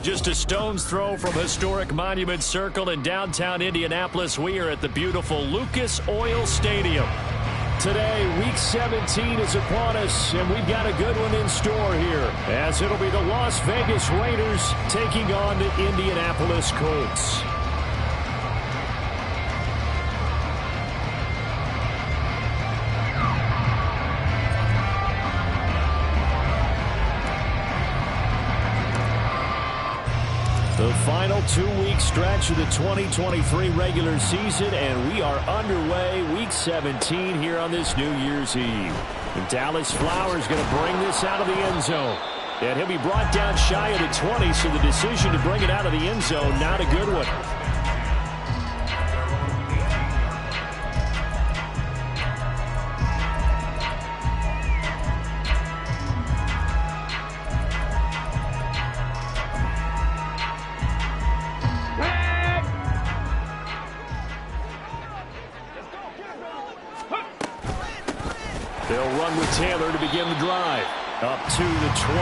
Just a stone's throw from historic Monument Circle in downtown Indianapolis. We are at the beautiful Lucas Oil Stadium. Today, Week 17 is upon us, and we've got a good one in store here, as it'll be the Las Vegas Raiders taking on the Indianapolis Colts. The final 2-week stretch of the 2023 regular season, and we are underway Week 17 here on this New Year's Eve. And Dallas Flowers going to bring this out of the end zone. And he'll be brought down shy of the 20, so the decision to bring it out of the end zone, not a good one. They'll run with Taylor to begin the drive. Up to the 20.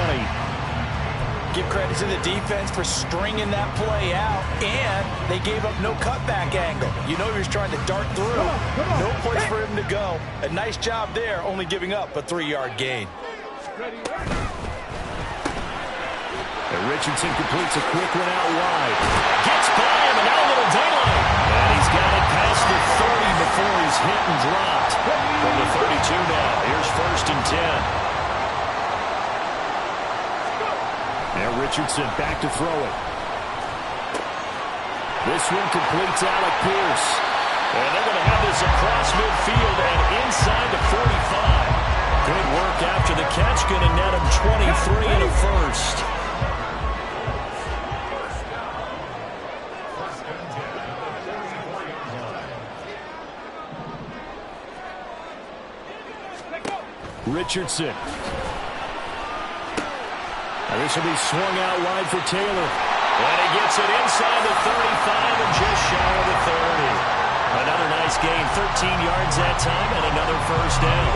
Give credit to the defense for stringing that play out, and they gave up no cutback angle. You know he was trying to dart through. No place for him to go. A nice job there, only giving up a 3-yard gain. And Richardson completes a quick one out wide. Gets by him, and now a little daylight. And he's got it past the 30 before he's hit and dropped. From the 32 now, here's 1st and 10. Now Richardson back to throw it. This one completes Alec Pierce. And they're going to have this across midfield and inside the 45. Good work after the catch. Going to net him 23 and a first. Richardson. Now this will be swung out wide for Taylor. And he gets it inside the 35 and just shy of the 30. Another nice gain, 13 yards that time, and another first down.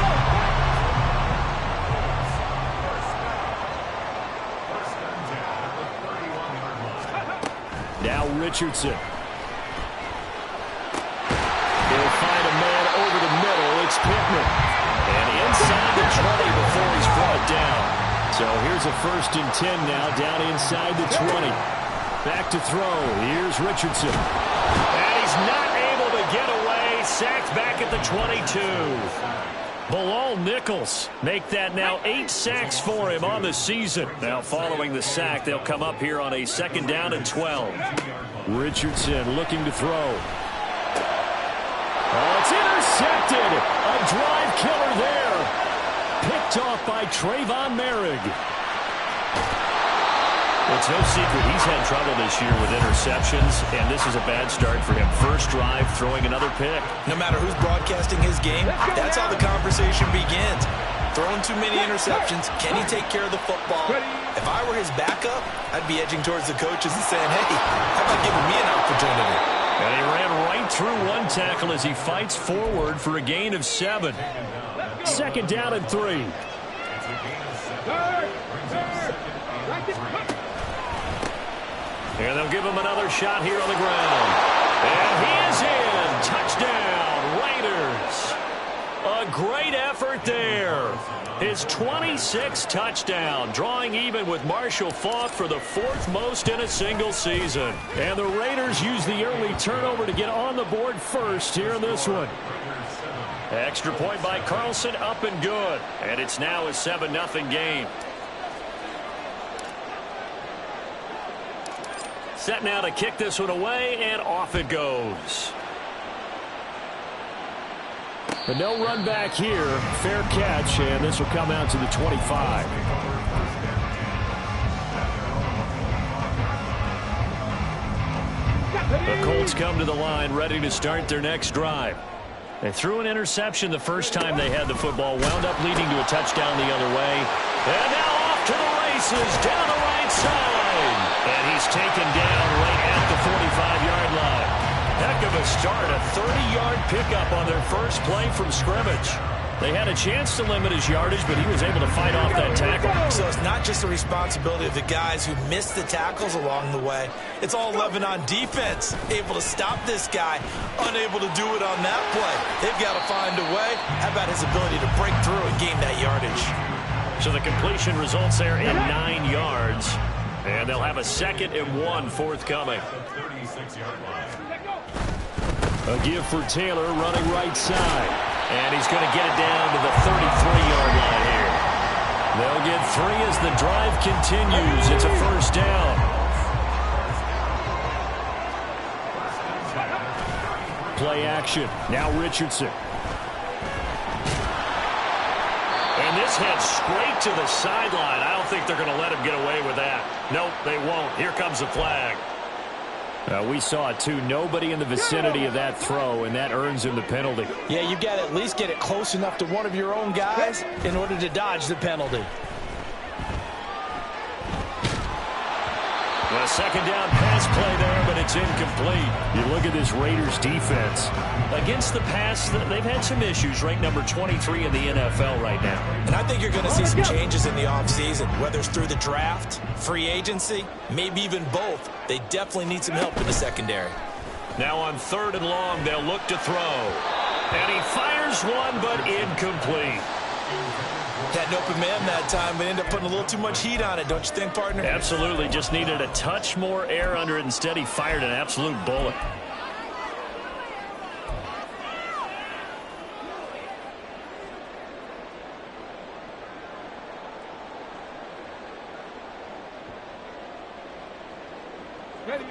Now Richardson. He'll find a man over the middle. It's Pittman. And inside the 20 before he's brought down. So here's a 1st and 10 now, down inside the 20. Back to throw. Here's Richardson. And he's not able to get away. Sacked back at the 22. Bilal Nichols make that now 8 sacks for him on the season. Now following the sack, they'll come up here on a 2nd down and 12. Richardson looking to throw. Oh, it's intercepted. A drive killer there. Picked off by Trayvon Merrick. Well, it's no secret he's had trouble this year with interceptions, and this is a bad start for him. First drive, throwing another pick. No matter who's broadcasting his game, that's how the conversation begins. Throwing too many interceptions, can he take care of the football? If I were his backup, I'd be edging towards the coaches and saying, hey, how about giving me an opportunity? And he ran right through one tackle as he fights forward for a gain of 7. 2nd down and 3. And they'll give him another shot here on the ground. And he is in. Touchdown, Raiders. A great effort there. His 26th touchdown, drawing even with Marshall Faulk for the 4th most in a single season. And the Raiders use the early turnover to get on the board first here in this one. Extra point by Carlson, up and good. And it's now a 7-0 game. Set now to kick this one away, and off it goes. But no run back here. Fair catch, and this will come out to the 25. The Colts come to the line, ready to start their next drive. They threw an interception the first time they had the football, wound up leading to a touchdown the other way. And now off to the races, down the right side. And he's taken down right at the 45-yard line. Heck of a start, a 30-yard pickup on their first play from scrimmage. They had a chance to limit his yardage, but he was able to fight off that tackle. So it's not just the responsibility of the guys who missed the tackles along the way. It's all 11 on defense. Able to stop this guy, unable to do it on that play. They've got to find a way. How about his ability to break through and gain that yardage? So the completion results there in 9 yards. And they'll have a 2nd and 1 forthcoming. A give for Taylor running right side. And he's going to get it down to the 33-yard line here. They'll get 3 as the drive continues. It's a first down. Play action. Now Richardson. And this heads straight to the sideline. I don't think they're going to let him get away with that. Nope, they won't. Here comes the flag. We saw it, too. Nobody in the vicinity of that throw, and that earns him the penalty. Yeah, you've got to at least get it close enough to one of your own guys in order to dodge the penalty. A second down pass play there, but it's incomplete. You look at this Raiders defense. Against the pass, they've had some issues, ranked number 23 in the NFL right now. And I think you're going to see some changes in the offseason, whether it's through the draft, free agency, maybe even both. They definitely need some help in the secondary. Now on 3rd and long, they'll look to throw. And he fires one, but incomplete. Had an open man that time, but ended up putting a little too much heat on it, don't you think, partner? Absolutely. Just needed a touch more air under it. Instead, he fired an absolute bullet.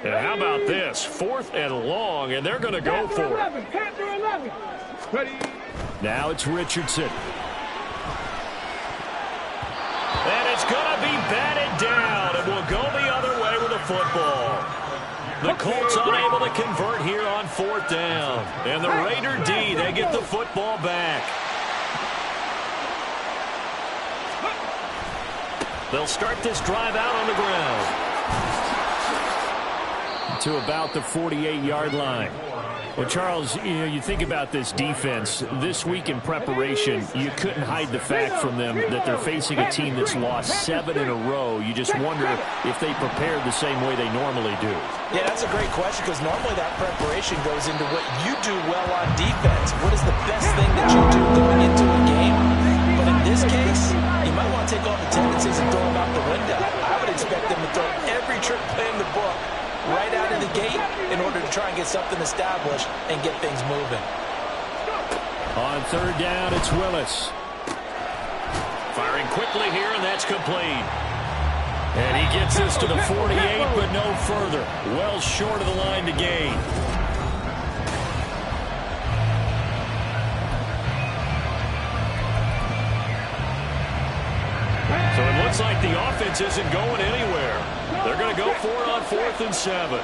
And how about this? 4th and long, and they're going to go for it. Now it's Richardson. And it's going to be batted down, and will go the other way with the football. The Colts unable to convert here on 4th down. And the Raider D, they get the football back. They'll start this drive out on the ground to about the 48-yard line. Well, Charles, you think about this defense. This week in preparation, you couldn't hide the fact from them that they're facing a team that's lost 7 in a row. You just wonder if they prepared the same way they normally do. Yeah, that's a great question, because normally that preparation goes into what you do well on defense. What is the best thing that you do going into a game? But in this case, you might want to take all the tendencies and throw them out the window. I would expect them to throw every trick play in the book right out of the gate in order to try and get something established and get things moving. On 3rd down, it's Willis. Firing quickly here, and that's complete. And he gets this to the 48, but no further. Well short of the line to gain. So it looks like the offense isn't going anywhere. They're going to go for it on 4th and 7.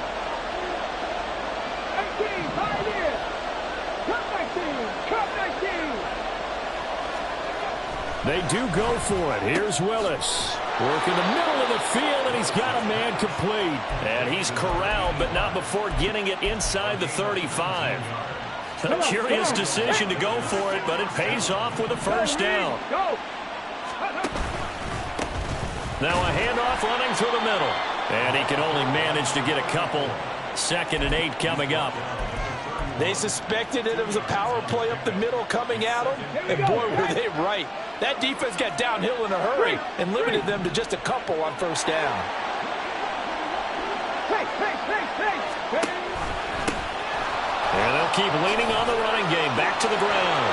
They do go for it. Here's Willis. Working the middle of the field, and he's got a man complete. And he's corralled, but not before getting it inside the 35. A curious decision to go for it, but it pays off with a first down. Now a handoff running through the middle. And he can only manage to get a couple. 2nd and 8 coming up. They suspected that it was a power play up the middle coming at them. And boy, were they right. That defense got downhill in a hurry and limited them to just a couple on first down. And they'll keep leaning on the running game. Back to the ground.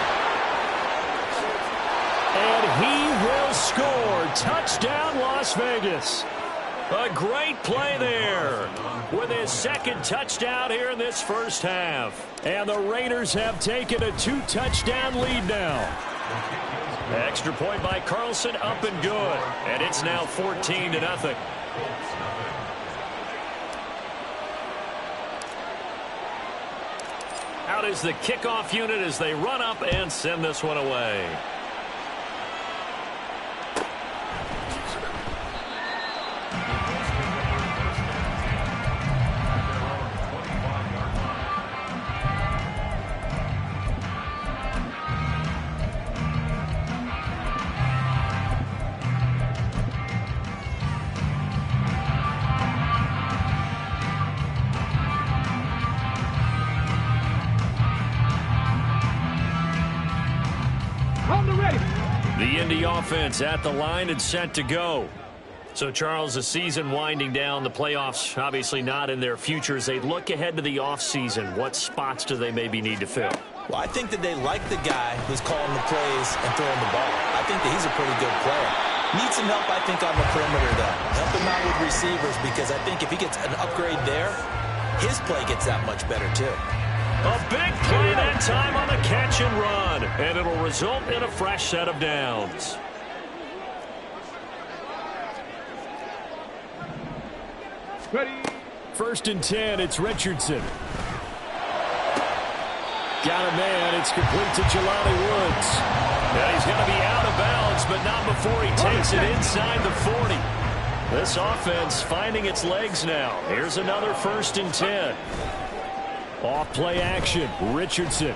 And he will score. Touchdown, Las Vegas. A great play there with his 2nd touchdown here in this first half. And the Raiders have taken a 2-touchdown lead now. Extra point by Carlson, up and good. And it's now 14-0. Out is the kickoff unit as they run up and send this one away. offense at the line and set to go. So, Charles, the season winding down, the playoffs obviously not in their future. As they look ahead to the offseason, what spots do they maybe need to fill? Well, I think that they like the guy who's calling the plays and throwing the ball. I think that he's a pretty good player. Needs some help, I think, on the perimeter, though. Help him out with receivers, because I think if he gets an upgrade there, his play gets that much better, too. A big play that time on the catch and run, and it'll result in a fresh set of downs. Ready. 1st and 10, it's Richardson. Got a man, it's complete to Jelani Woods. Now he's going to be out of bounds, but not before he takes it inside the 40. This offense finding its legs now. Here's another 1st and 10. Off play action, Richardson.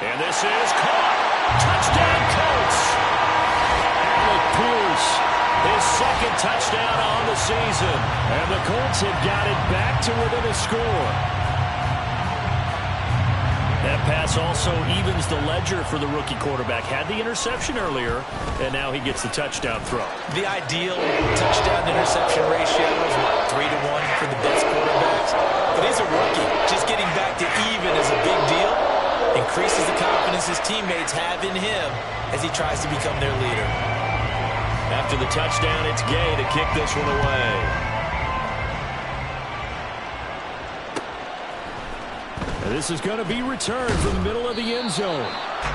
And this is caught. Touchdown, Colts. Alec Pierce, his 2nd touchdown on the season. And the Colts have got it back to within a score. That pass also evens the ledger for the rookie quarterback. Had the interception earlier, and now he gets the touchdown throw. The ideal touchdown-to-interception ratio is, what, 3-to-1 for the best quarterbacks? But he's a rookie. Just getting back to even is a big deal. Increases the confidence his teammates have in him as he tries to become their leader. After the touchdown, it's Gay to kick this one away. This is going to be returned from the middle of the end zone.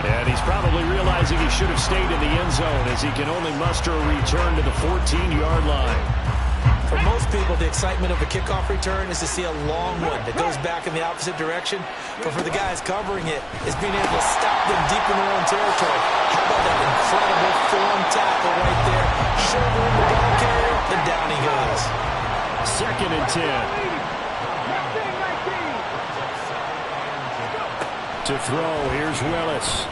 And he's probably realizing he should have stayed in the end zone as he can only muster a return to the 14-yard line. For most people, the excitement of a kickoff return is to see a long one that goes back in the opposite direction. But for the guys covering it, is being able to stop them deep in their own territory. How about that incredible form tackle right there? Shouldering the ball carrier, and down he goes. 2nd and 10. To throw, here's Willis.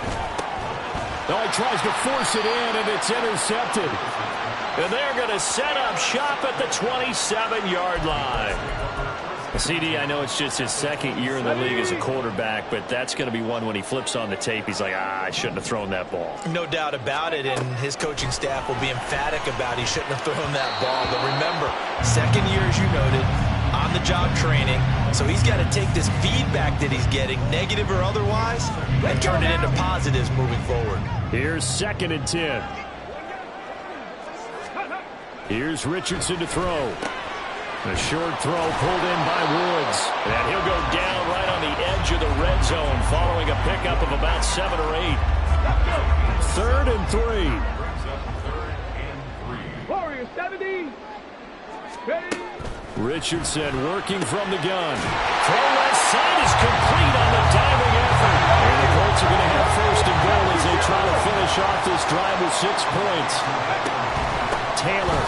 Oh, he tries to force it in, and it's intercepted. And they're going to set up shop at the 27-yard line. CD, I know it's just his 2nd year in the league as a quarterback, but that's going to be one when he flips on the tape. He's like, I shouldn't have thrown that ball. No doubt about it, and his coaching staff will be emphatic about he shouldn't have thrown that ball. But remember, 2nd year, as you noted, on-the-job training. So he's got to take this feedback that he's getting, negative or otherwise, and turn it into positives moving forward. Here's 2nd and 10. Here's Richardson to throw. A short throw pulled in by Woods. And he'll go down right on the edge of the red zone following a pickup of about 7 or 8. 3rd and 3. Warriors 70. Ready. Richardson working from the gun. Throw left side is complete on the diving effort. And the Colts are going to have 1st and goal as they try to finish off this drive with 6 points. Taylor.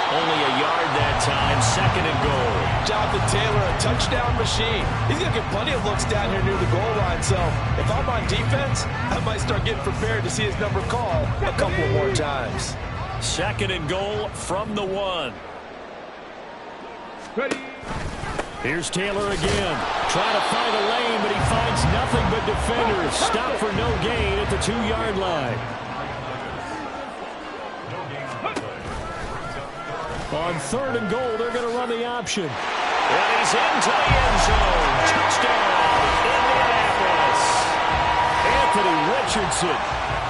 Only a yard that time. 2nd and goal. Jonathan Taylor, a touchdown machine. He's going to get plenty of looks down here near the goal line. So if I'm on defense, I might start getting prepared to see his number called a couple more times. 2nd and goal from the 1. Ready. Here's Taylor again. Trying to find a lane, but he finds nothing but defenders. Stop for no gain at the 2-yard line. On 3rd and goal, they're going to run the option. And he's into the end zone. Touchdown, Indianapolis. Anthony Richardson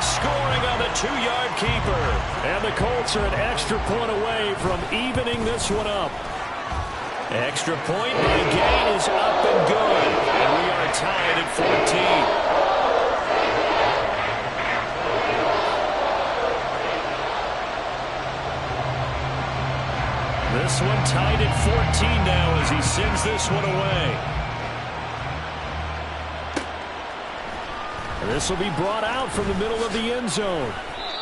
scoring on the 2-yard keeper. And the Colts are an extra point away from evening this one up. Extra point by Gay is up and good. And we are tied at 14. This one tied at 14 now as he sends this one away. And this will be brought out from the middle of the end zone.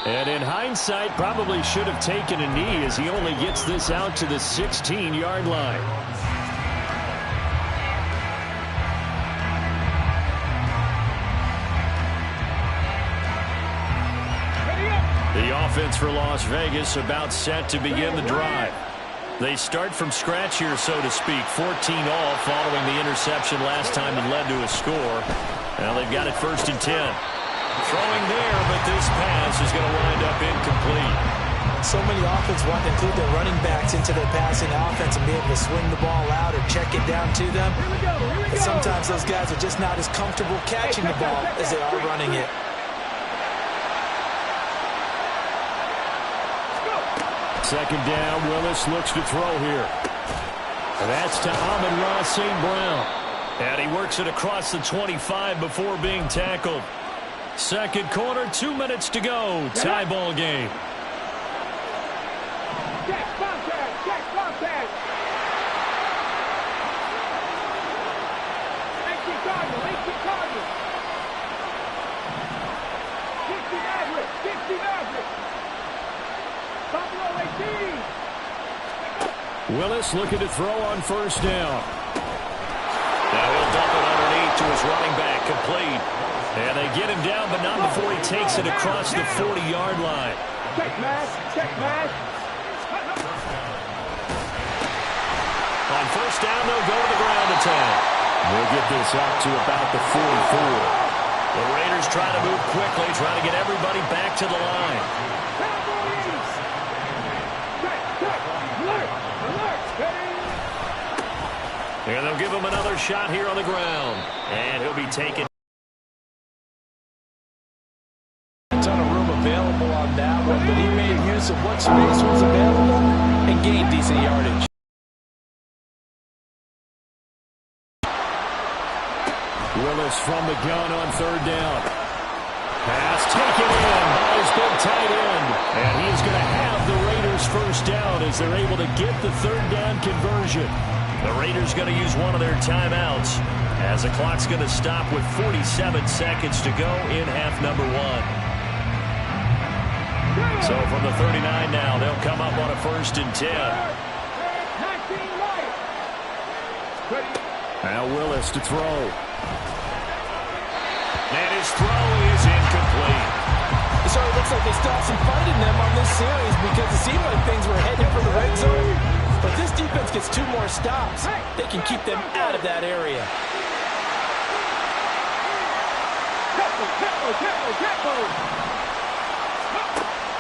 And in hindsight, probably should have taken a knee as he only gets this out to the 16-yard line. The offense for Las Vegas about set to begin the drive. They start from scratch here, so to speak. 14-all following the interception last time that led to a score. Now they've got it 1st and 10. Throwing there, but this pass is going to wind up incomplete. So many offenses want to include their running backs into their passing offense and be able to swing the ball out or check it down to them. But sometimes those guys are just not as comfortable catching the ball as they are running it. Second down, Willis looks to throw here. And that's to Amon-Ra St. Brown. And he works it across the 25 before being tackled. Second quarter, 2 minutes to go. Tie ball game. Check contact. 18 Cardinals. 60 Maverick. Buffalo 18. Willis looking to throw on first down. Now he'll dump it underneath to his running back, complete. And they get him down, but not before he takes it across the 40-yard line. Check mash. On first down, they'll go to the ground attack. We'll get this out to about the 44. The Raiders try to move quickly, trying to get everybody back to the line. And they'll give him another shot here on the ground. And he'll be taken. A ton of room available on that one, but he made use of what space was available and gained decent yardage. Willis from the gun on third down. Pass taken in by his big tight end. And he's going to have the Raiders first down as they're able to get the third down conversion. The Raiders going to use one of their timeouts as the clock's going to stop with 47 seconds to go in half number one. So from the 39 now, they'll come up on a 1st and 10. Now Willis to throw. And his throw is incomplete. It sort of looks like they still have some fight in them on this series because it seemed like things were heading for the red zone. But this defense gets 2 more stops. They can keep them out of that area.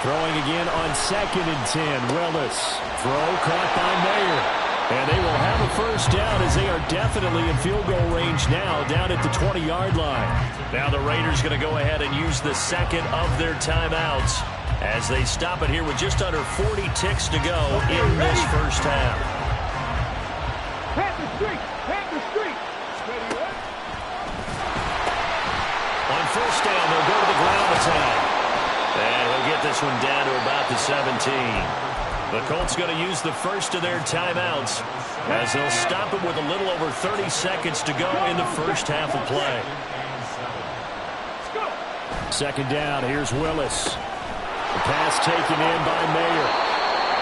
Throwing again on 2nd and 10. Willis. Throw caught by Mayer. And they will have a first down as they are definitely in field goal range now down at the 20-yard line. Now the Raiders going to go ahead and use the second of their timeouts as they stop it here with just under 40 ticks to go in this first half. Panther streak. On first down, they'll go to the ground attack. And he'll get this one down to about the 17. The Colts going to use the first of their timeouts as they'll stop it with a little over 30 seconds to go in the first half of play. Second down, here's Willis. The pass taken in by Mayer.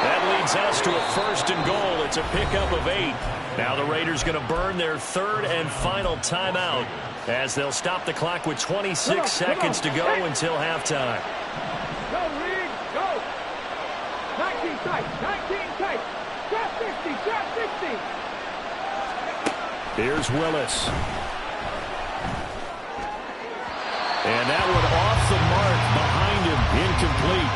That leads us to a 1st and goal. It's a pickup of 8. Now the Raiders going to burn their 3rd and final timeout as they'll stop the clock with 26 seconds to go until halftime. Go, Reed, go. 19 tight. Trap 60. Here's Willis. And that one off the mark behind him, incomplete.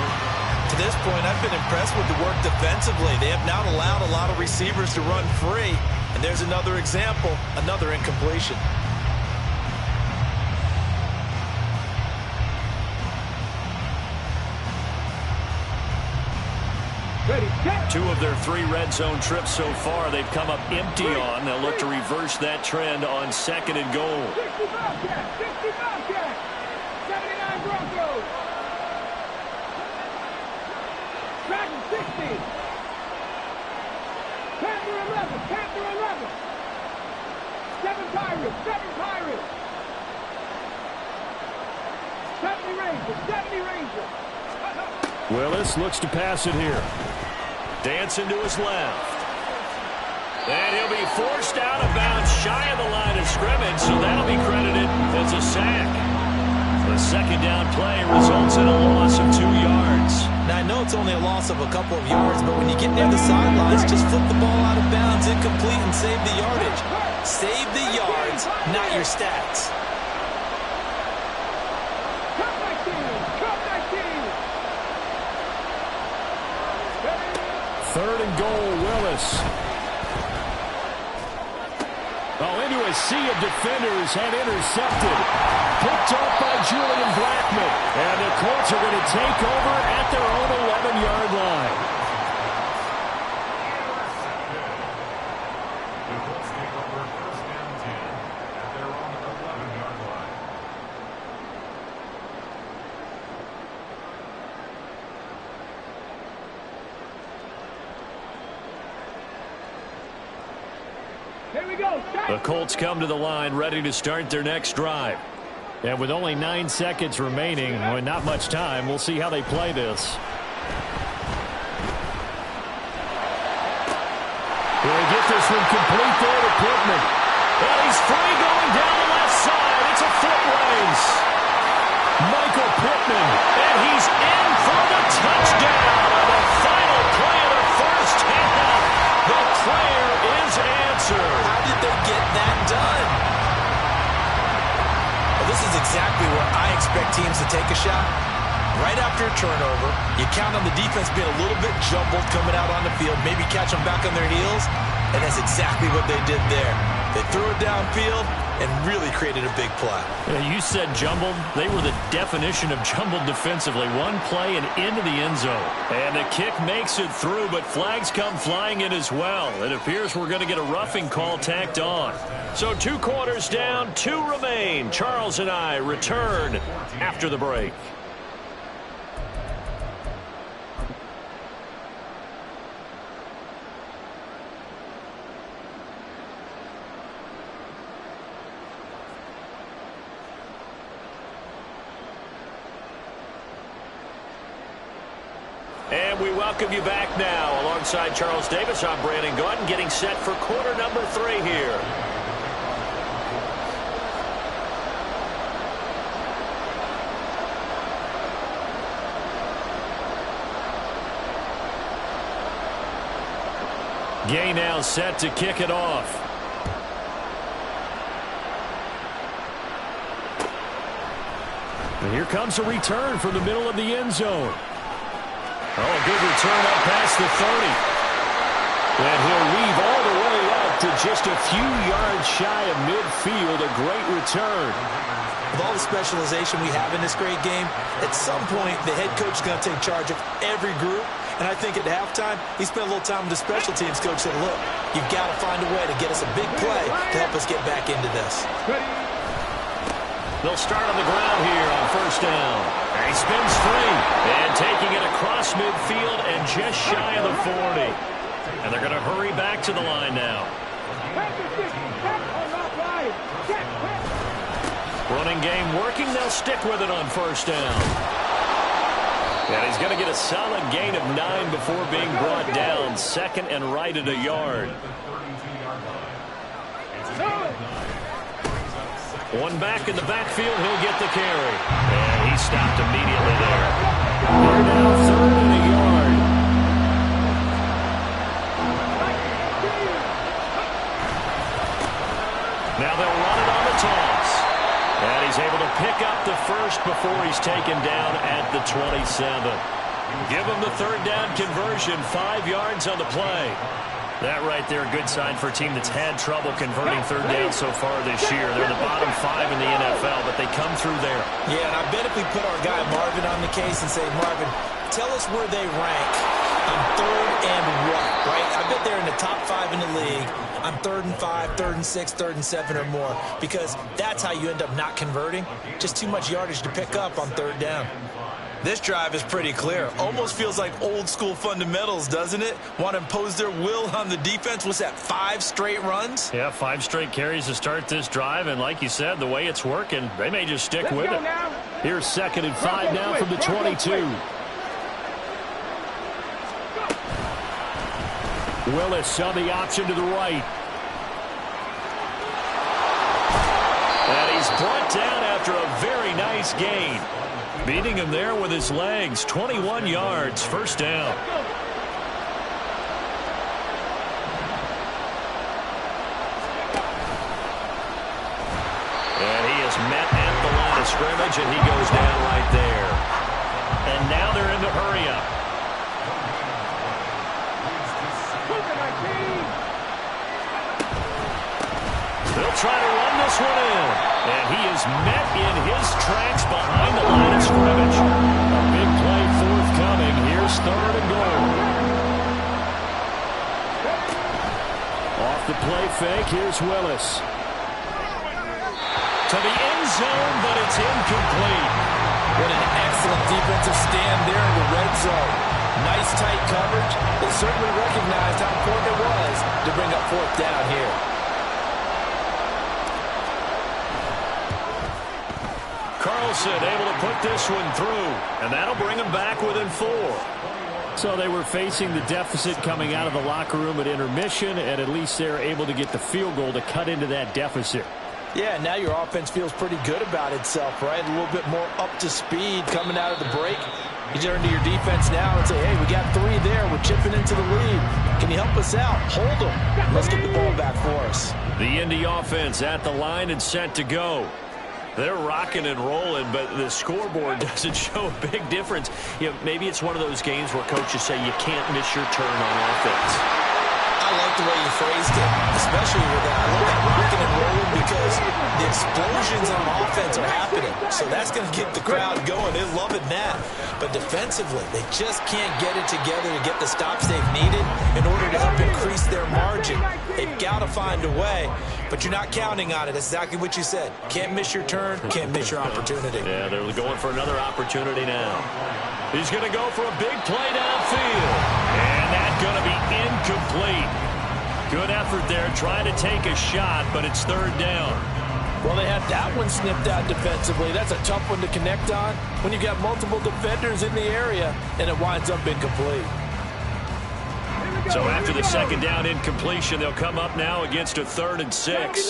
To this point, I've been impressed with the work defensively. They have not allowed a lot of receivers to run free. And there's another example, another incompletion. Two of their 3 red zone trips so far they've come up empty on. They'll look to reverse that trend on 2nd and goal. 60 Bobcat. 79 Broncos. Dragon 60. Panther 11. 7 Pirates. 70 Rangers. Willis looks to pass it here. Dancing to his left. And he'll be forced out of bounds shy of the line of scrimmage, so that'll be credited as a sack. The second down play results in a loss of 2 yards. Now, I know it's only a loss of a couple of yards, but when you get near the sidelines, just flip the ball out of bounds, incomplete, and save the yardage. Save the yards, not your stats. Third and goal, Willis. Oh, into a sea of defenders and intercepted. Picked off by Julian Blackman. And the Colts are going to take over at their own 11-yard line. The Colts come to the line ready to start their next drive. And with only 9 seconds remaining, and not much time, we'll see how they play this. They get this one complete there to Pittman. And he's free going down the left side. It's a foot race. Michael Pittman. And he's in for the touchdown on the final play of the first half. The prayer is answered. How did they get that done? Well, this is exactly where I expect teams to take a shot. Right after a turnover, you count on the defense being a little bit jumbled coming out on the field, maybe catch them back on their heels, and that's exactly what they did there. They threw it downfield and really created a big play. Yeah, you said jumbled. They were the definition of jumbled defensively. One play and into the end zone. And the kick makes it through, but flags come flying in as well. It appears we're going to get a roughing call tacked on. So 2 quarters down, 2 remain. Charles and I return after the break. And we welcome you back now. Alongside Charles Davis, I'm Brandon Gaudin, getting set for quarter number 3 here. Gay now set to kick it off. And here comes a return from the middle of the end zone. Oh, a good return up past the 30. And he'll weave all the way up to just a few yards shy of midfield. A great return. With all the specialization we have in this great game, at some point the head coach is going to take charge of every group. And I think at halftime, he spent a little time with the special teams coach and said, look, you've got to find a way to get us a big play to help us get back into this. They'll start on the ground here on first down. He spins free and taking it across midfield and just shy of the 40. And they're going to hurry back to the line now. Running game working. They'll stick with it on first down. And he's going to get a solid gain of 9 before being brought down. Second and right at a yard. One back in the backfield, he'll get the carry. And he stopped immediately there. They're now third and a yard. Now they'll run it on the toss. And he's able to pick up the first before he's taken down at the 27. Give him the third down conversion, 5 yards on the play. That right there, a good sign for a team that's had trouble converting third down so far this year. They're the bottom 5 in the NFL, but they come through there. Yeah, and I bet if we put our guy Marvin on the case and say, Marvin, tell us where they rank on third and what, right? I bet they're in the top 5 in the league on 3rd and 5, 3rd and 6, 3rd and 7 or more, because that's how you end up not converting. Just too much yardage to pick up on third down. This drive is pretty clear. Almost feels like old school fundamentals, doesn't it? Want to impose their will on the defense. What's that, 5 straight runs? Yeah, 5 straight carries to start this drive. And like you said, the way it's working, they may just stick with it. Here's 2nd and 5 now from the 22. Willis on the option to the right. And he's brought down after a very nice gain. Beating him there with his legs. 21 yards, first down. And he is met at the line of scrimmage, and he goes down right there. And now they're in the hurry-up. Here's Willis. To the end zone, but it's incomplete. What an excellent defensive stand there in the red zone. Nice tight coverage. They certainly recognized how important it was to bring up fourth down here. Carlson able to put this one through, and that'll bring them back within 4. So they were facing the deficit coming out of the locker room at intermission, and at least they're able to get the field goal to cut into that deficit. Yeah, now your offense feels pretty good about itself, right? A little bit more up to speed coming out of the break. You turn to your defense now and say, hey, we got 3 there. We're chipping into the lead. Can you help us out? Hold them. Let's get the ball back for us. The Indy offense at the line and set to go. They're rocking and rolling, but the scoreboard doesn't show a big difference. You know, maybe it's one of those games where coaches say you can't miss your turn on offense. I like the way you phrased it, especially with that. I love that rocking and rolling because the explosions on offense are happening. So that's going to get the crowd going. They're loving that. But defensively, they just can't get it together to get the stops they've needed in order to help increase their margin. They've got to find a way, but you're not counting on it. That's exactly what you said. Can't miss your turn, can't miss your opportunity. Yeah, they're going for another opportunity now. He's going to go for a big play downfield. And that's going to be incomplete. Good effort there, trying to take a shot, but it's 3rd down. Well, they had that one snipped out defensively. That's a tough one to connect on when you've got multiple defenders in the area, and it winds up incomplete. So after the 2nd down incompletion, they'll come up now against a 3rd and 6.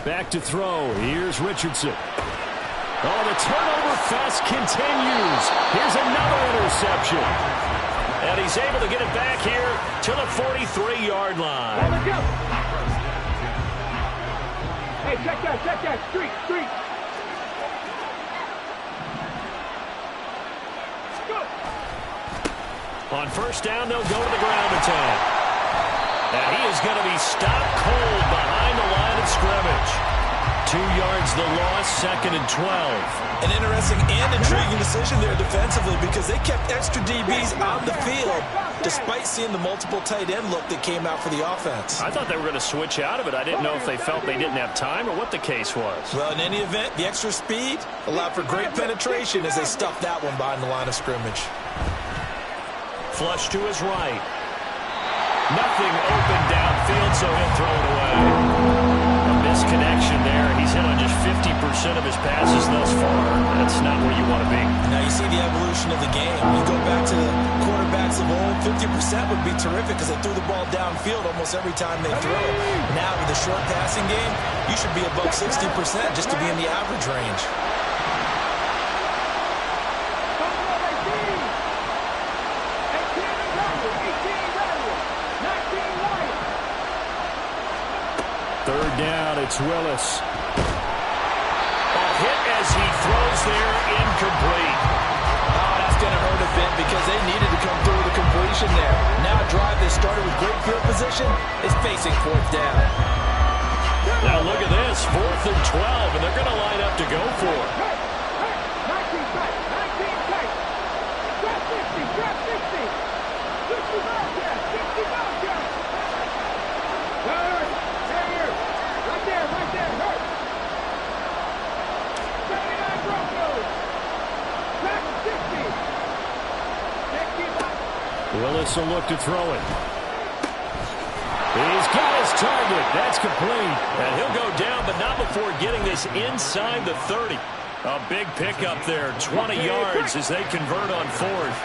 Back to throw. Here's Richardson. Oh, the turnover fest continues. Here's another interception. And he's able to get it back here to the 43-yard line. Hey, check that. Street. Go. On 1st down, they'll go to the ground attack. And he is going to be stopped cold behind the line of scrimmage. 2 yards the loss, 2nd and 12. An interesting and intriguing decision there defensively because they kept extra DBs on the field despite seeing the multiple tight end look that came out for the offense. I thought they were going to switch out of it. I didn't know if they felt they didn't have time or what the case was. Well, in any event, the extra speed allowed for great penetration as they stuffed that one behind the line of scrimmage. Flush to his right. Nothing open downfield, so he'll throw it away. Misconnection there. He's hit on just 50% of his passes thus far. That's not where you want to be. Now you see the evolution of the game. You go back to the quarterbacks of old, 50% would be terrific because they threw the ball downfield almost every time they threw it. Now with the short passing game, you should be above 60% just to be in the average range. Third down, it's Willis. A hit as he throws there, incomplete. Oh, that's going to hurt a bit because they needed to come through with a completion there. Now a drive that started with great field position is facing 4th down. Now look at this, 4th and 12, and they're going to line up to go for it. 19 tight. Drop 60. 60 Bobcats. Right there, hurt. 79 Broncos. Back 60. Willis will look to throw it. He's got his target. That's complete. And he'll go down, but not before getting this inside the 30. A big pickup there, 20 yards as they convert on 4th.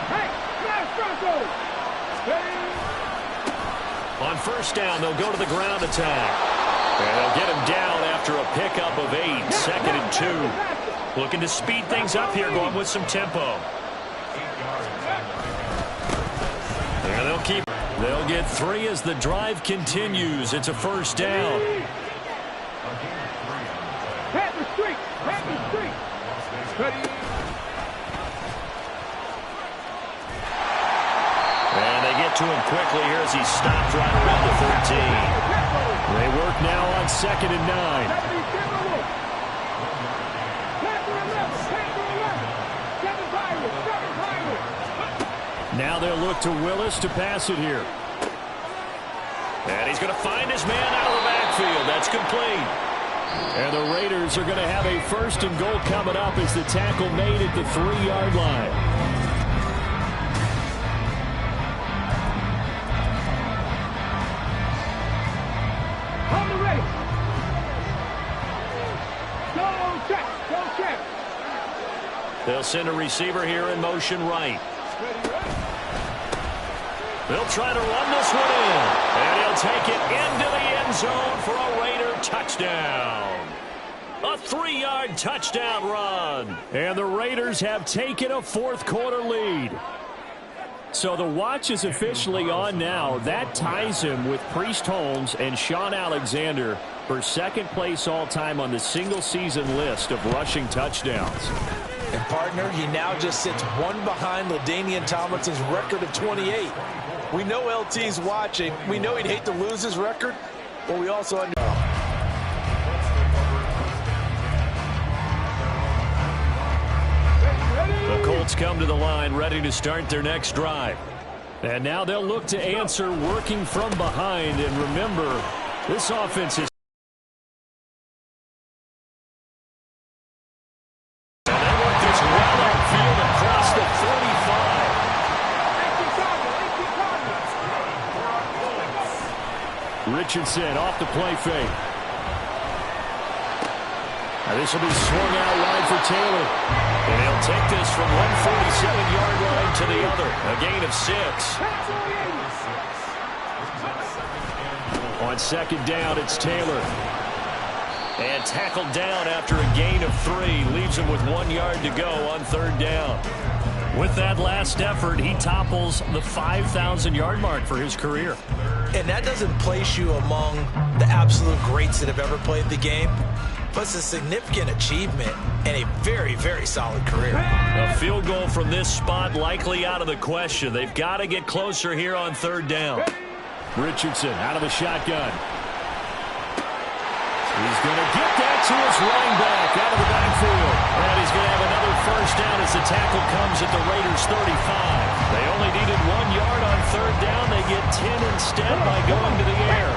Hey, smash Broncos. On 1st down, they'll go to the ground attack. And they'll get him down after a pickup of 8, 2nd and 2. Looking to speed things up here, going with some tempo. And they'll get 3 as the drive continues. It's a 1st down. Panther Street. And they get to him quickly here as he stopped right around the 13. They work now on 2nd and 9. Now they'll look to Willis to pass it here. And he's going to find his man out of the backfield. That's complete. And the Raiders are going to have a 1st and goal coming up as the tackle made at the 3-yard line. On the race. Go check. Go check. They'll send a receiver here in motion right. They'll try to run this one in. And he'll take it into the end zone for a Raider touchdown. A 3-yard touchdown run. And the Raiders have taken a 4th quarter lead. So the watch is officially on now. That ties him with Priest Holmes and Shaun Alexander for 2nd place all-time on the single-season list of rushing touchdowns. And, partner, he now just sits one behind LaDainian Tomlinson's record of 28. We know LT's watching. We know he'd hate to lose his record, but we also understand. The Colts come to the line ready to start their next drive. And now they'll look to answer working from behind. And remember, this offense is... And they work this well upfield across the 45. Richardson off the play fake. Now this will be swung out wide for Taylor. And he'll take this from 147-yard line to the other. A gain of 6. On 2nd down, it's Taylor. And tackled down after a gain of 3. Leaves him with 1 yard to go on 3rd down. With that last effort, he topples the 5,000-yard mark for his career. And that doesn't place you among the absolute greats that have ever played the game. But it's a significant achievement and a very, very solid career. A field goal from this spot likely out of the question. They've got to get closer here on 3rd down. Richardson out of the shotgun. He's going to get that to his running back out of the backfield. And he's going to have another 1st down as the tackle comes at the Raiders' 35. They only needed 1 yard on 3rd down. They get 10 instead by going to the air.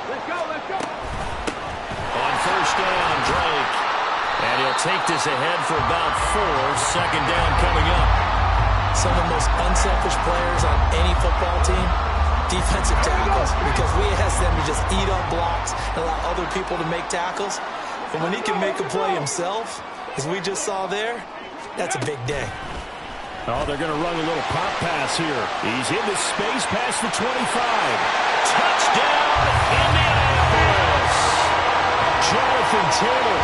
Let's go. On 1st down, Drake. And he'll take this ahead for about 4. 2nd down coming up. Some of the most unselfish players on any football team, defensive tackles, because we ask them to just eat up blocks and allow other people to make tackles. But when he can make a play himself, as we just saw there, that's a big day. Oh, they're going to run a little pop pass here. He's into space past the 25. Touchdown, Indianapolis! Jonathan Taylor,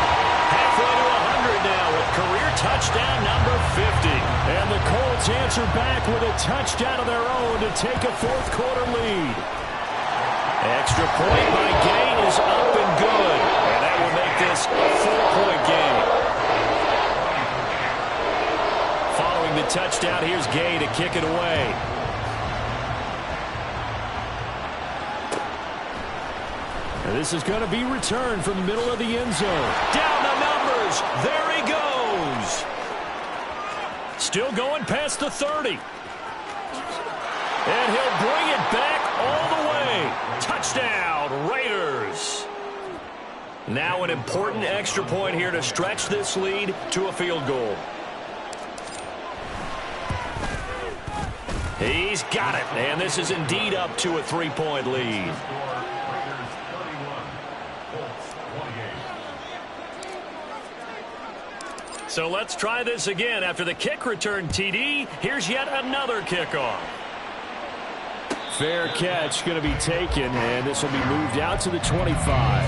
halfway to 100 now with career touchdown number 50. And the Colts answer back with a touchdown of their own to take a 4th quarter lead. Extra point by Gain is up and good. And that will make this a 4-point game. Following the touchdown, here's Gay to kick it away. And this is going to be returned from the middle of the end zone. Down the numbers. There he goes. Still going past the 30. And he'll bring it back all the way. Touchdown, Raiders. Now an important extra point here to stretch this lead to a field goal. He's got it. And this is indeed up to a 3-point lead. So let's try this again. After the kick return TD, here's yet another kickoff. Fair catch going to be taken, and this will be moved out to the 25.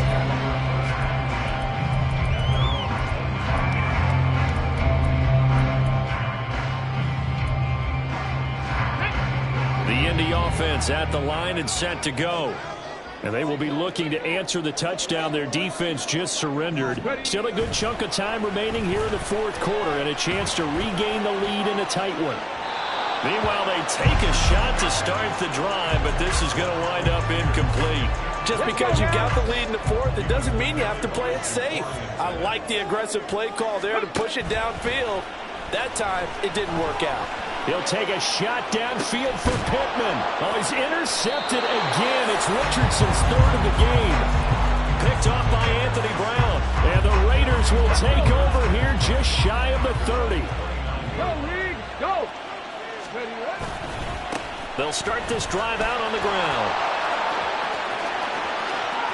The Indy offense at the line and set to go. And they will be looking to answer the touchdown their defense just surrendered. Still a good chunk of time remaining here in the 4th quarter and a chance to regain the lead in a tight one. Meanwhile, they take a shot to start the drive, but this is going to wind up incomplete. Just because you got the lead in the 4th, it doesn't mean you have to play it safe. I like the aggressive play call there to push it downfield. That time, it didn't work out. He'll take a shot downfield for Pittman. Oh, he's intercepted again. It's Richardson's third of the game. Picked off by Anthony Brown. And the Raiders will take over here just shy of the 30. Go, Reed, go. Ready, ready. They'll start this drive out on the ground.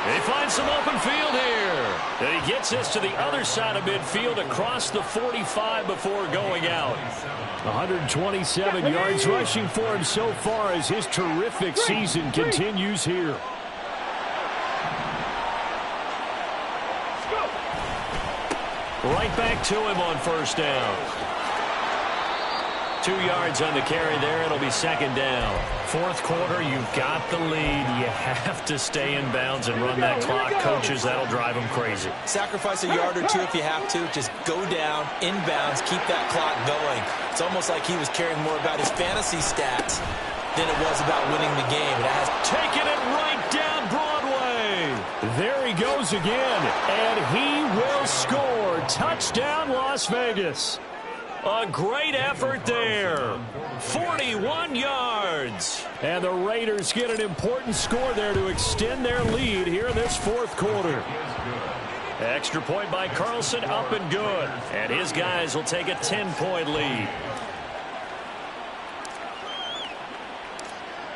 They find some open field here. And he gets this to the other side of midfield across the 45 before going out. 127 yards rushing for him so far as his terrific season continues here. Right back to him on first down. 2 yards on the carry there. It'll be second down. Fourth quarter, you've got the lead. You have to stay in bounds and run that clock. Coaches, that'll drive them crazy. Sacrifice a yard or two if you have to. Just go down, in bounds, keep that clock going. It's almost like he was caring more about his fantasy stats than it was about winning the game. It has taken it right down Broadway. There he goes again, and he will score. Touchdown, Las Vegas. A great effort there. 41 yards. And the Raiders get an important score there to extend their lead here in this fourth quarter. Extra point by Carlson, up and good. And his guys will take a 10-point lead.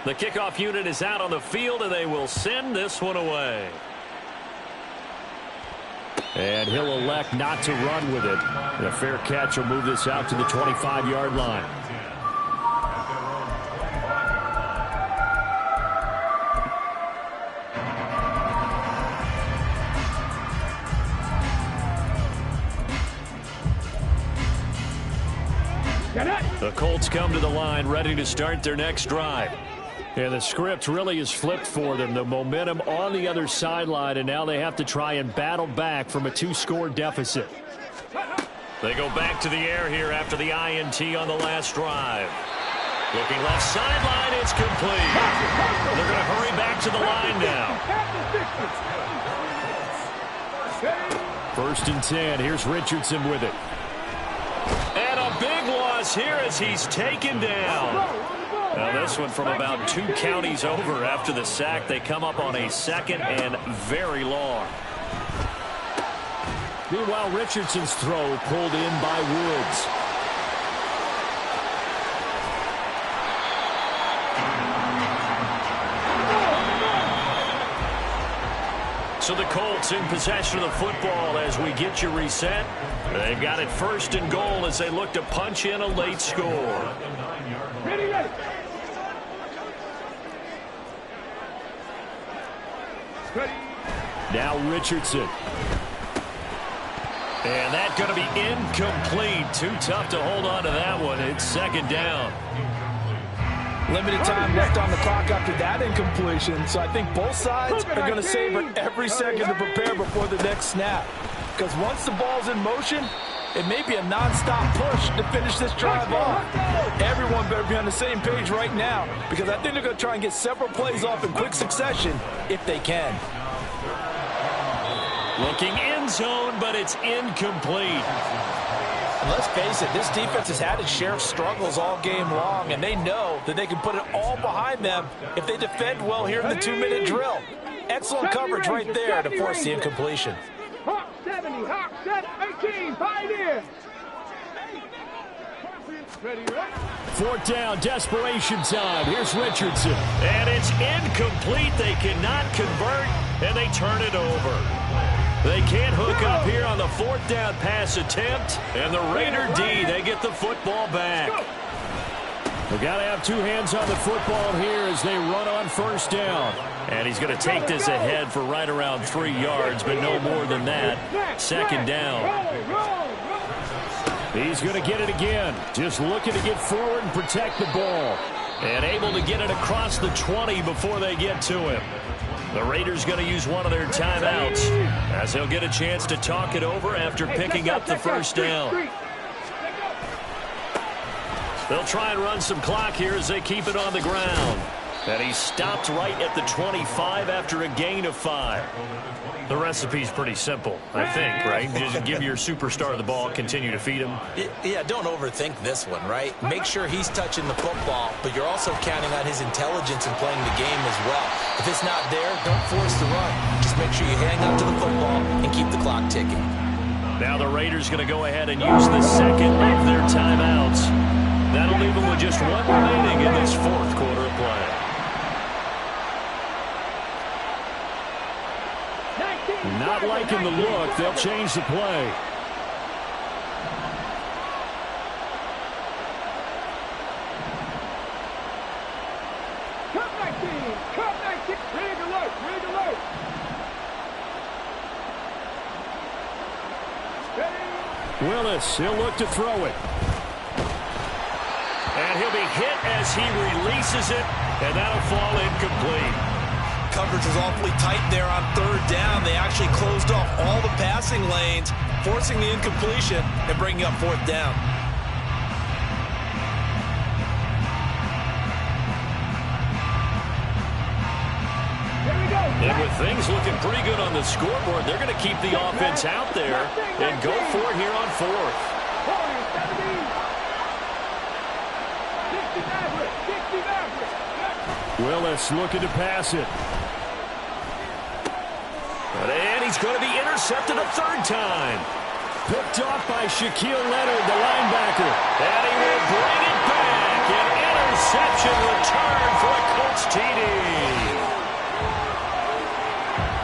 The kickoff unit is out on the field, and they will send this one away. And he'll elect not to run with it. And a fair catch will move this out to the 25-yard line. The Colts come to the line ready to start their next drive. And the script really is flipped for them. The momentum on the other sideline, and now they have to try and battle back from a 2-score deficit. They go back to the air here after the INT on the last drive. Looking left sideline, it's complete. They're going to hurry back to the line now. First and 10. Here's Richardson with it. And a big loss here as he's taken down. Now this one from about 2 counties over after the sack. They come up on a second and very long. Meanwhile, Richardson's throw pulled in by Woods. So the Colts in possession of the football as we get you reset. They've got it first and goal as they look to punch in a late score. Ready, ready. Now Richardson. And that's going to be incomplete. Too tough to hold on to that one. It's second down. Limited time left on the clock after that incompletion. So I think both sides are going to savor every second to prepare before the next snap. Because once the ball's in motion, it may be a non-stop push to finish this drive off. Everyone better be on the same page right now, because I think they're going to try and get several plays off in quick succession if they can. Looking end zone, but it's incomplete. And let's face it, this defense has had its share of struggles all game long, and they know that they can put it all behind them if they defend well here in the 2-minute drill. Excellent coverage right there to force the incompletion. Hawk 70, Hawk 18, pioneer. Ready, ready. Fourth down, desperation time. Here's Richardson. And it's incomplete. They cannot convert, and they turn it over. They can't hook up here on the fourth down pass attempt. And the Raider D, they get the football back. They've got to have 2 hands on the football here as they run on first down. And he's going to take this ahead for right around 3 yards, but no more than that. Second down. He's going to get it again. Just looking to get forward and protect the ball. And able to get it across the 20 before they get to him. The Raiders going to use one of their timeouts as they'll get a chance to talk it over after picking up the first down. They'll try and run some clock here as they keep it on the ground. And he stopped right at the 25 after a gain of 5. The recipe's pretty simple, I think, right? Just give your superstar the ball, continue to feed him. Yeah, don't overthink this one, right? Make sure he's touching the football, but you're also counting on his intelligence in playing the game as well. If it's not there, don't force the run. Just make sure you hang on to the football and keep the clock ticking. Now the Raiders going to go ahead and use the second of their timeouts. That'll leave them with just one remaining in this fourth quarter of play. Not liking the look. They'll change the play. Come 19. Come 19. Rig alert. Rig alert. Willis, he'll look to throw it. And he'll be hit as he releases it, and that'll fall incomplete. Coverage was awfully tight there on third down. They actually closed off all the passing lanes, forcing the incompletion and bringing up fourth down. Here we go. And with things looking pretty good on the scoreboard, they're going to keep the offense out there and go for it here on fourth. 40, 70. 60 average. 60 average. Willis looking to pass it. And he's going to be intercepted a third time. Picked off by Shaquille Leonard, the linebacker. And he will bring it back. An interception return for a Colts TD.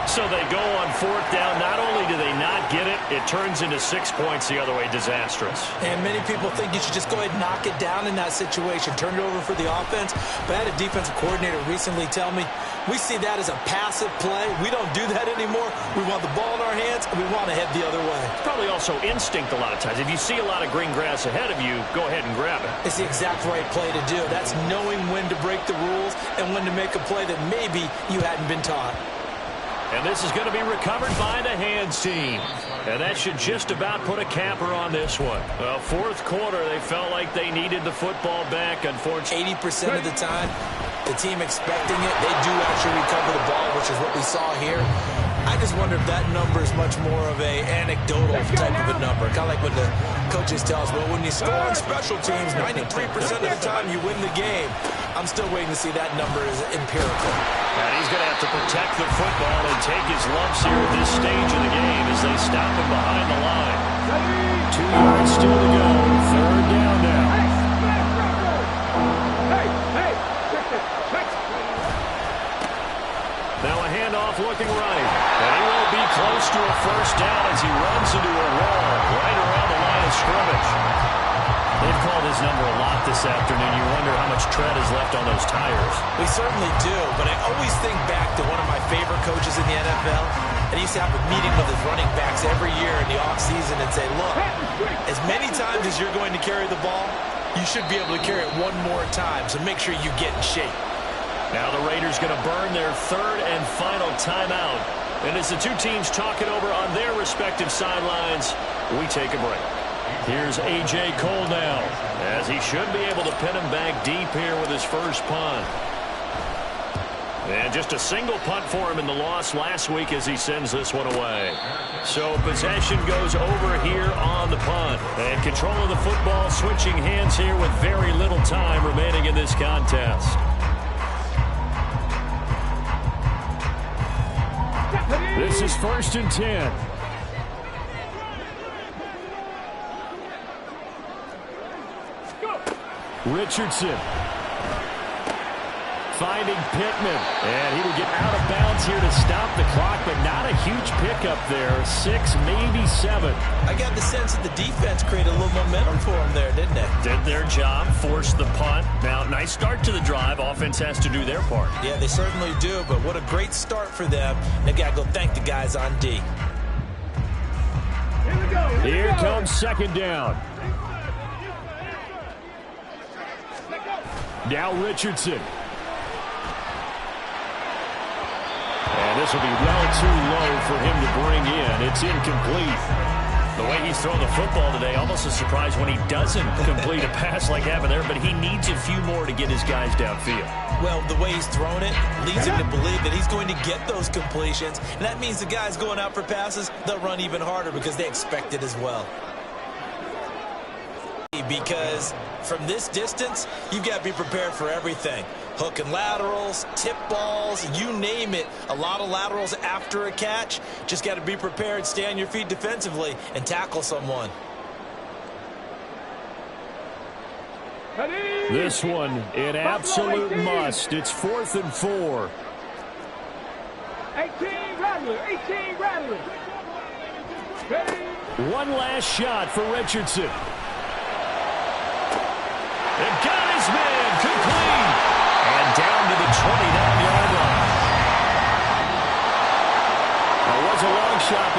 So they go on fourth down. Not only do they not get it, it turns into 6 points the other way. Disastrous. And many people think you should just go ahead and knock it down in that situation. Turn it over for the offense. But I had a defensive coordinator recently tell me, we see that as a passive play. We don't do that anymore. We want the ball in our hands, and we want to head the other way. It's probably also instinct a lot of times. If you see a lot of green grass ahead of you, go ahead and grab it. It's the exact right play to do. That's knowing when to break the rules and when to make a play that maybe you hadn't been taught. And this is going to be recovered by the hands team. And that should just about put a capper on this one. Well, fourth quarter, they felt like they needed the football back. Unfortunately, 80% of the time, the team expecting it, they do actually recover the ball, which is what we saw here. I just wonder if that number is much more of a anecdotal type of a number. Kind of like when the coaches tell us, well, when you score on special teams, 93% of the time you win the game. I'm still waiting to see that number is empirical. And he's going to have to protect the football and take his lumps here at this stage of the game as they stop him behind the line. 2 yards still to go. Third down now. Now a handoff looking right. And he won't be close to a first down as he runs into a wall right around the line of scrimmage. They've called his number a lot this afternoon. You wonder how much tread is left on those tires. We certainly do, but I always think back to one of my favorite coaches in the NFL. And he used to have a meeting with his running backs every year in the offseason and say, look, as many times as you're going to carry the ball, you should be able to carry it one more time, so make sure you get in shape. Now the Raiders going to burn their third and final timeout. And as the two teams talk it over on their respective sidelines, we take a break. Here's A.J. Cole now, as he should be able to pin him back deep here with his first punt. And just a single punt for him in the loss last week as he sends this one away. So possession goes over here on the punt. And control of the football switching hands here with very little time remaining in this contest. This is 1st and 10. Richardson finding Pittman, and he will get out of bounds here to stop the clock, but not a huge pickup there. 6, maybe 7. I got the sense that the defense created a little momentum for him there, didn't they? Did their job, forced the punt. Now, nice start to the drive. Offense has to do their part. Yeah, they certainly do, but what a great start for them. They got to go thank the guys on D. Here comes second down. Now Richardson. And this will be well too low for him to bring in. It's incomplete. The way he's throwing the football today, almost a surprise when he doesn't complete a pass like happened there, but he needs a few more to get his guys downfield. Well, the way he's thrown it leads him to believe that he's going to get those completions, and that means the guys going out for passes, they'll run even harder because they expect it as well. Because from this distance, you've got to be prepared for everything. Hook and laterals, tip balls, you name it. A lot of laterals after a catch. Just got to be prepared, stay on your feet defensively, and tackle someone. This one, an absolute must. It's 4th and 4. 18 Rattler, 18 Rattler. One last shot for Richardson. And got his man, complete. And down to the 29-yard line. It was a long shot,